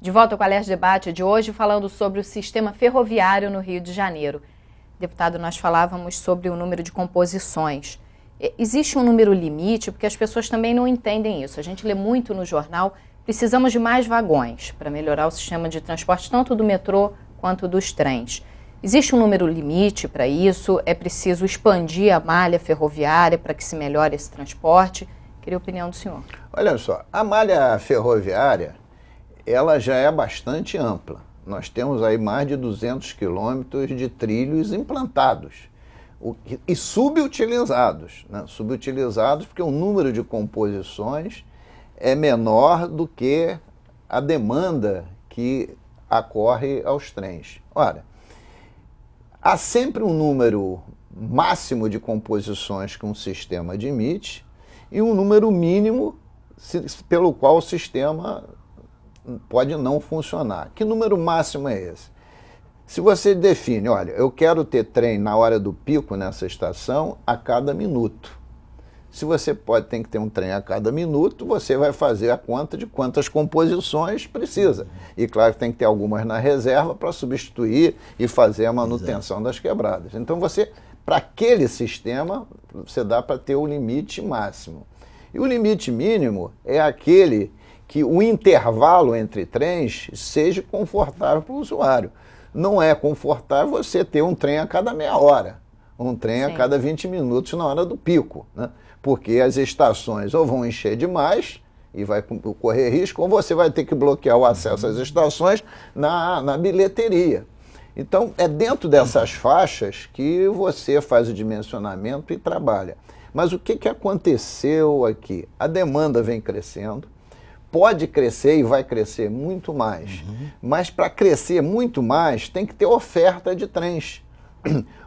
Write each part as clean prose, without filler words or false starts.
De volta ao Alerj Debate de hoje, falando sobre o sistema ferroviário no Rio de Janeiro. Deputado, nós falávamos sobre o número de composições. Existe um número limite, porque as pessoas também não entendem isso. A gente lê muito no jornal, precisamos de mais vagões para melhorar o sistema de transporte, tanto do metrô quanto dos trens. Existe um número limite para isso? É preciso expandir a malha ferroviária para que se melhore esse transporte? Queria a opinião do senhor. Olha só, a malha ferroviária, ela já é bastante ampla. Nós temos aí mais de 200 quilômetros de trilhos implantados e subutilizados, né? Subutilizados porque o número de composições é menor do que a demanda que ocorre aos trens. Ora, há sempre um número máximo de composições que um sistema admite e um número mínimo pelo qual o sistema pode não funcionar. Que número máximo é esse? Se você define, olha, eu quero ter trem na hora do pico nessa estação a cada minuto. Se você tem que ter um trem a cada minuto, você vai fazer a conta de quantas composições precisa. E claro que tem que ter algumas na reserva para substituir e fazer a manutenção das quebradas. Então para aquele sistema, você dá para ter o limite máximo. E o limite mínimo é aquele que o intervalo entre trens seja confortável para o usuário. Não é confortável você ter um trem a cada meia hora, um trem a cada 20 minutos na hora do pico, né? Porque as estações ou vão encher demais e vai correr risco, ou você vai ter que bloquear o acesso às estações na bilheteria. Então, é dentro dessas faixas que você faz o dimensionamento e trabalha. Mas o que aconteceu aqui? A demanda vem crescendo, pode crescer e vai crescer muito mais. Mas para crescer muito mais, tem que ter oferta de trens.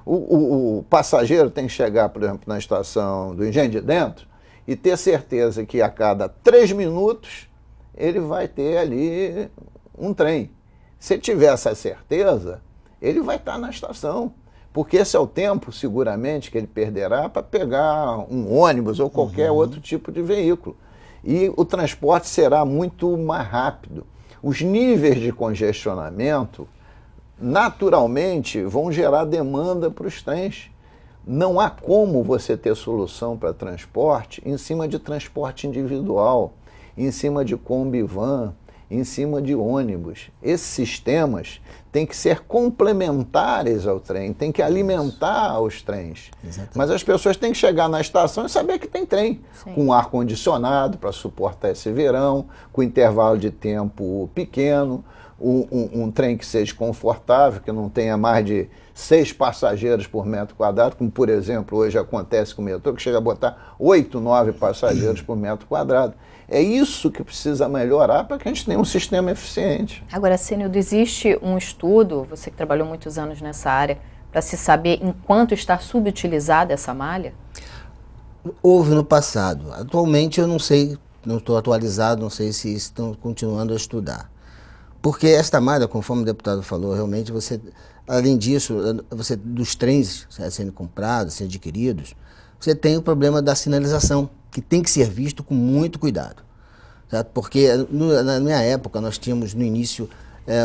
O passageiro tem que chegar, por exemplo, na estação do Engenho de Dentro e ter certeza que a cada 3 minutos ele vai ter ali um trem. Se tiver essa certeza, ele vai estar na estação. Porque esse é o tempo, seguramente, que ele perderá para pegar um ônibus ou qualquer outro tipo de veículo. E o transporte será muito mais rápido. Os níveis de congestionamento, naturalmente, vão gerar demanda para os trens. Não há como você ter solução para transporte em cima de transporte individual, em cima de Kombi-van, em cima de ônibus. Esses sistemas têm que ser complementares ao trem, têm que alimentar os trens. Exatamente. Mas as pessoas têm que chegar na estação e saber que tem trem, com ar-condicionado para suportar esse verão, com intervalo de tempo pequeno, um trem que seja confortável, que não tenha mais de 6 passageiros por metro quadrado, como, por exemplo, hoje acontece com o metrô, que chega a botar 8, 9 passageiros por metro quadrado. É isso que precisa melhorar para que a gente tenha um sistema eficiente. Agora, Cenildo, existe um estudo, você que trabalhou muitos anos nessa área, para se saber em quanto está subutilizada essa malha? Houve no passado. Atualmente eu não sei, não estou atualizado, não sei se estão continuando a estudar. Porque esta malha, conforme o deputado falou, realmente além disso, dos trens sendo comprados, sendo adquiridos, você tem o problema da sinalização, que tem que ser visto com muito cuidado. Certo? Porque na minha época nós tínhamos no início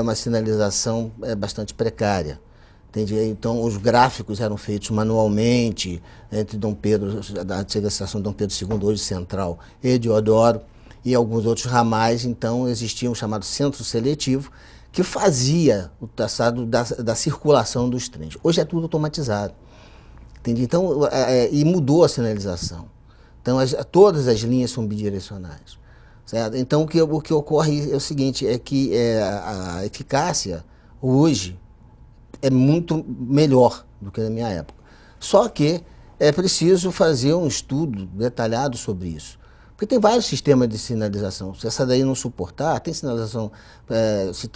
uma sinalização bastante precária. Entende? Então os gráficos eram feitos manualmente entre Dom Pedro, da antiga estação Dom Pedro II, hoje Central, e Deodoro, e alguns outros ramais. Então existia um chamado centro seletivo que fazia o traçado da circulação dos trens. Hoje é tudo automatizado. Entende? Então, e mudou a sinalização. Então todas as linhas são bidirecionais. Certo? Então o que ocorre é o seguinte, é que a eficácia hoje é muito melhor do que na minha época. Só que é preciso fazer um estudo detalhado sobre isso. Porque tem vários sistemas de sinalização. Se essa daí não suportar, tem sinalização,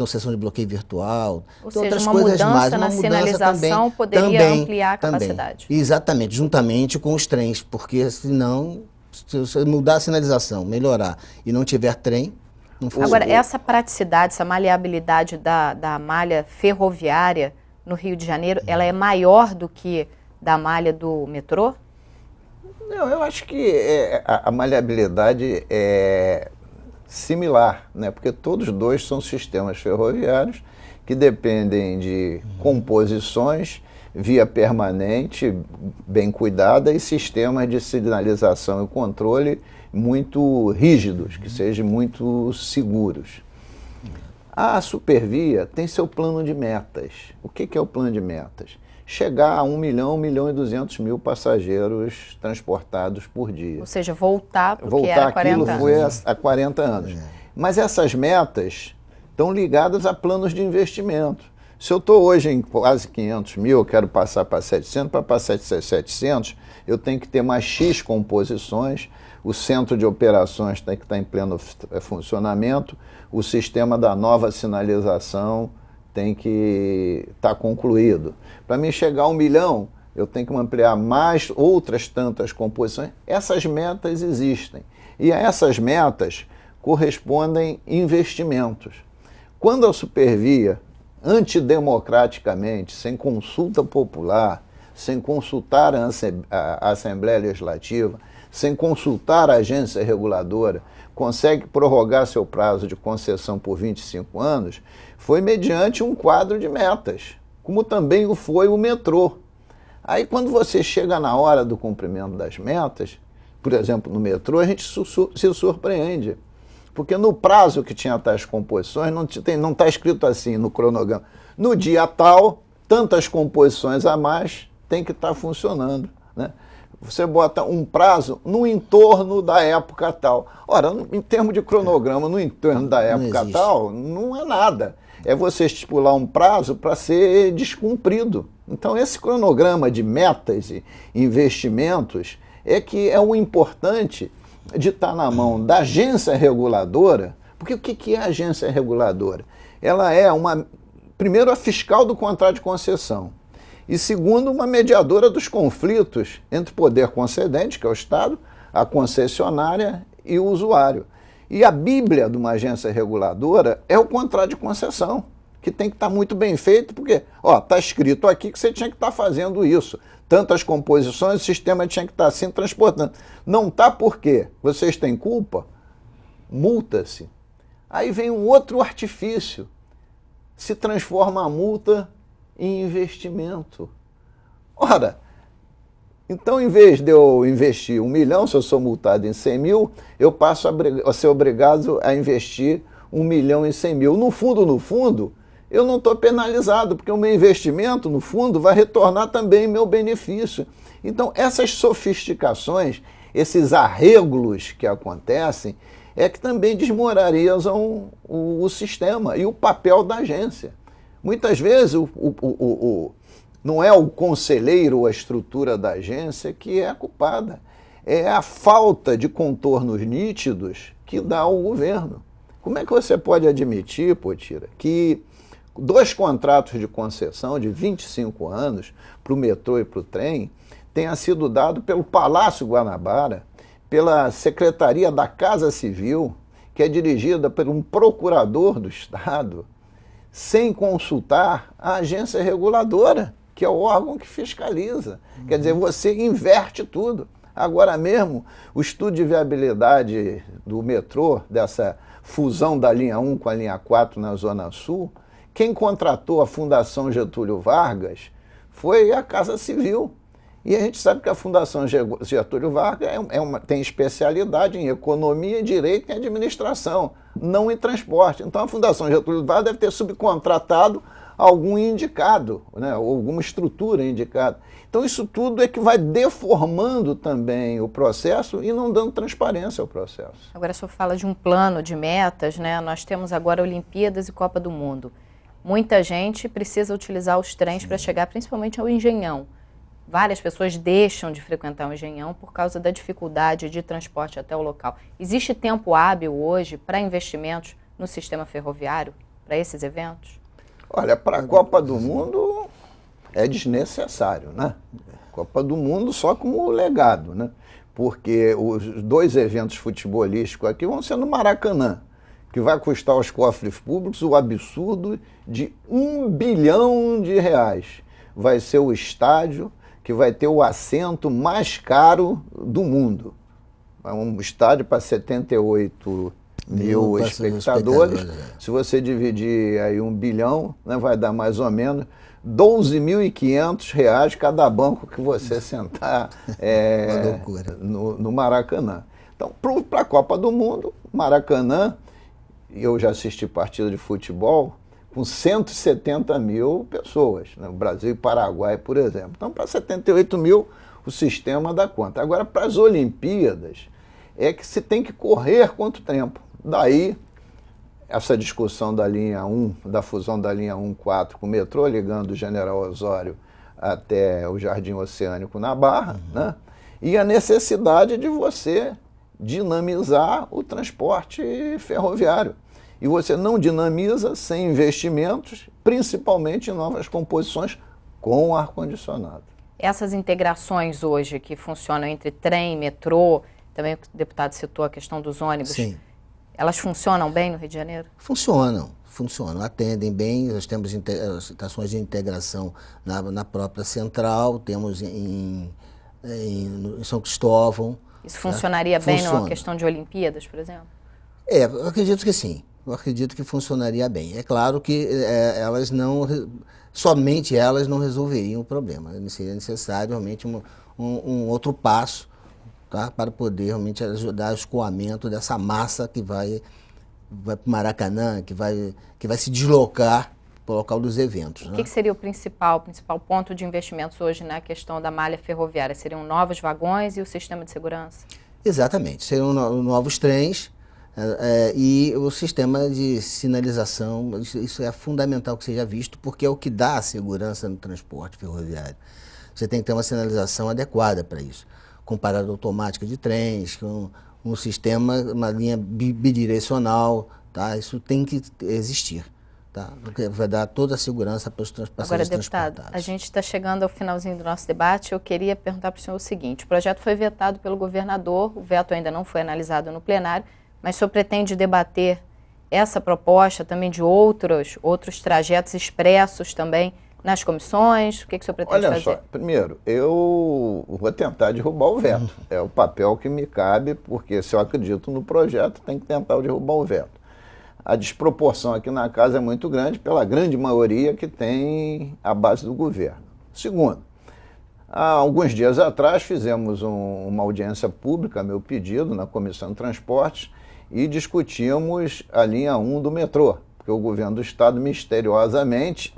sessão de bloqueio virtual, ou tem seja, outras uma coisas mudança mais. na sinalização poderia ampliar a capacidade. Exatamente, juntamente com os trens, porque senão, se você mudar a sinalização, melhorar e não tiver trem, não funciona. Agora, essa praticidade, essa maleabilidade da malha ferroviária no Rio de Janeiro, ela é maior do que da malha do metrô? Não, eu acho que a maleabilidade similar, né? Porque todos dois são sistemas ferroviários que dependem de composições, via permanente, bem cuidada, e sistemas de sinalização e controle muito rígidos, que sejam muito seguros. A Supervia tem seu plano de metas. O que é o plano de metas? Chegar a 1 milhão, 1 milhão e 200 mil passageiros transportados por dia. Ou seja, voltar para o que era há 40 anos. Voltar aquilo foi há 40 anos. Mas essas metas estão ligadas a planos de investimento. Se eu estou hoje em quase 500 mil, eu quero passar para 700, para passar de 700, eu tenho que ter mais X composições, o centro de operações tem que estar em pleno funcionamento, o sistema da nova sinalização tem que estar concluído. Para mim chegar a 1 milhão, eu tenho que ampliar mais outras tantas composições. Essas metas existem. E a essas metas correspondem investimentos. Quando a Supervia, antidemocraticamente, sem consulta popular, sem consultar a Assembleia Legislativa, sem consultar a agência reguladora, consegue prorrogar seu prazo de concessão por 25 anos, foi mediante um quadro de metas, como também foi o metrô. Aí quando você chega na hora do cumprimento das metas, por exemplo, no metrô, a gente se surpreende. Porque no prazo que tinha tais composições, não está escrito assim no cronograma. No dia tal, tantas composições a mais tem que estar funcionando, né? Você bota um prazo no entorno da época tal. Ora, em termos de cronograma, no entorno da época tal, não é nada. É você estipular um prazo para ser descumprido. Então, esse cronograma de metas e investimentos é que é o importante de estar na mão da agência reguladora. Porque o que é a agência reguladora? Ela é primeiro, a fiscal do contrato de concessão. E segundo, uma mediadora dos conflitos entre o poder concedente, que é o Estado, a concessionária e o usuário. E a bíblia de uma agência reguladora é o contrato de concessão, que tem que estar muito bem feito, porque está escrito aqui que você tinha que estar fazendo isso. Tantas composições, o sistema tinha que estar assim transportando. Não está por quê? Vocês têm culpa? Multa-se. Aí vem um outro artifício. Se transforma a multa em investimento. Ora, então em vez de eu investir 1 milhão, se eu sou multado em 100 mil, eu passo a ser obrigado a investir 1 milhão e 100 mil. No fundo, eu não estou penalizado, porque o meu investimento, no fundo, vai retornar também meu benefício. Então, essas sofisticações, esses arreglos que acontecem, é que também desmoralizam o sistema e o papel da agência. Muitas vezes, não é o conselheiro ou a estrutura da agência que é a culpada. É a falta de contornos nítidos que dá ao governo. Como é que você pode admitir, Potira, que 2 contratos de concessão de 25 anos para o metrô e para o trem tenha sido dado pelo Palácio Guanabara, pela Secretaria da Casa Civil, que é dirigida por um procurador do Estado, sem consultar a agência reguladora, que é o órgão que fiscaliza. Quer dizer, você inverte tudo. Agora mesmo, o estudo de viabilidade do metrô, dessa fusão da linha 1 com a linha 4 na Zona Sul, quem contratou a Fundação Getúlio Vargas foi a Casa Civil. E a gente sabe que a Fundação Getúlio Vargas tem especialidade em economia, direito e administração, não em transporte. Então a Fundação Getúlio Vargas deve ter subcontratado algum indicado, né, ou alguma estrutura indicada. Então isso tudo é que vai deformando também o processo e não dando transparência ao processo. Agora o senhor fala de um plano de metas, né? Nós temos agora Olimpíadas e Copa do Mundo. Muita gente precisa utilizar os trens para chegar principalmente ao Engenhão. Várias pessoas deixam de frequentar o Engenhão por causa da dificuldade de transporte até o local. Existe tempo hábil hoje para investimentos no sistema ferroviário, para esses eventos? Olha, para a Copa do Mundo é desnecessário, né? Copa do Mundo só como legado, né? Porque os 2 eventos futebolísticos aqui vão ser no Maracanã, que vai custar aos cofres públicos o absurdo de R$1 bilhão. Vai ser o estádio que vai ter o assento mais caro do mundo. É um estádio para 78 mil espectadores. Se você dividir aí 1 bilhão, né, vai dar mais ou menos R$12.500 cada banco que você sentar no Maracanã. Então, para a Copa do Mundo, Maracanã, eu já assisti partida de futebol com 170 mil pessoas, né? Brasil e Paraguai, por exemplo. Então, para 78 mil, o sistema dá conta. Agora, para as Olimpíadas, é que se tem que correr quanto tempo. Daí, essa discussão da linha 1, da fusão da linha 1-4 com o metrô, ligando o General Osório até o Jardim Oceânico na Barra, né? E a necessidade de você dinamizar o transporte ferroviário. E você não dinamiza sem investimentos, principalmente em novas composições com ar-condicionado. Essas integrações hoje que funcionam entre trem, metrô, também o deputado citou a questão dos ônibus. Sim. Elas funcionam bem no Rio de Janeiro? Funcionam, atendem bem. Nós temos estações de integração na própria central, temos em São Cristóvão. Isso funcionaria bem numa questão de Olimpíadas, por exemplo? Eu acredito que sim. Eu acredito que funcionaria bem. É claro que somente elas não resolveriam o problema. Seria necessário realmente um outro passo, tá, para poder realmente ajudar o escoamento dessa massa que vai para o Maracanã, que vai se deslocar para o local dos eventos. O que seria o principal ponto de investimentos hoje na questão da malha ferroviária? Seriam novos vagões e o sistema de segurança? Exatamente. Seriam novos trens e o sistema de sinalização. Isso é fundamental que seja visto, porque é o que dá a segurança no transporte ferroviário. Você tem que ter uma sinalização adequada para isso, com parada automática de trens, com um sistema, uma linha bidirecional, tá? Isso tem que existir, tá? Porque vai dar toda a segurança para os passageiros transportados. Agora, deputado, a gente está chegando ao finalzinho do nosso debate. Eu queria perguntar para o senhor o seguinte: o projeto foi vetado pelo governador, o veto ainda não foi analisado no plenário, mas o senhor pretende debater essa proposta também de outros trajetos expressos também nas comissões? O que o senhor pretende fazer? Olha só, primeiro, eu vou tentar derrubar o veto. É o papel que me cabe, porque se eu acredito no projeto, tem que tentar derrubar o veto. A desproporção aqui na casa é muito grande, pela grande maioria que tem a base do governo. Segundo, há alguns dias atrás fizemos uma audiência pública, a meu pedido, na Comissão de Transportes, e discutimos a linha 1 do metrô, porque o governo do estado misteriosamente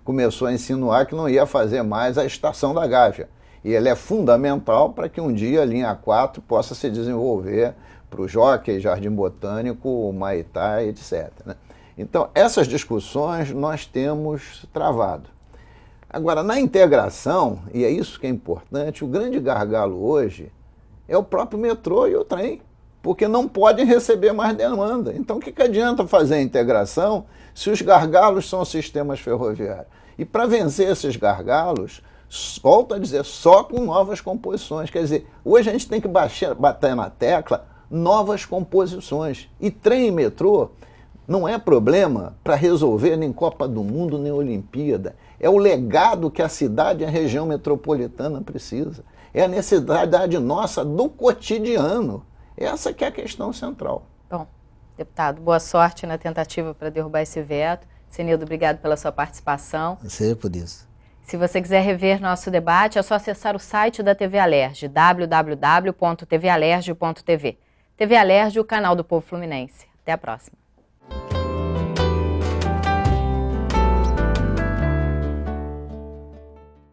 começou a insinuar que não ia fazer mais a estação da Gávea. E ele é fundamental para que um dia a linha 4 possa se desenvolver para o Jockey, Jardim Botânico, Maitá, etc. né? Então, essas discussões nós temos travado. Agora, na integração, e é isso que é importante, o grande gargalo hoje é o próprio metrô e o trem, porque não podem receber mais demanda. Então, o que adianta fazer a integração se os gargalos são os sistemas ferroviários? E para vencer esses gargalos, volto a dizer, só com novas composições. Quer dizer, hoje a gente tem que bater na tecla novas composições. E trem e metrô não é problema para resolver nem Copa do Mundo, nem Olimpíada. É o legado que a cidade e a região metropolitana precisa. É a necessidade nossa do cotidiano. Essa que é a questão central. Bom, deputado, boa sorte na tentativa para derrubar esse veto. Senildo, obrigado pela sua participação. Seja por isso. Se você quiser rever nosso debate, é só acessar o site da TV Alerj, www.tvalerj.tv. TV Alerj, o canal do povo fluminense. Até a próxima.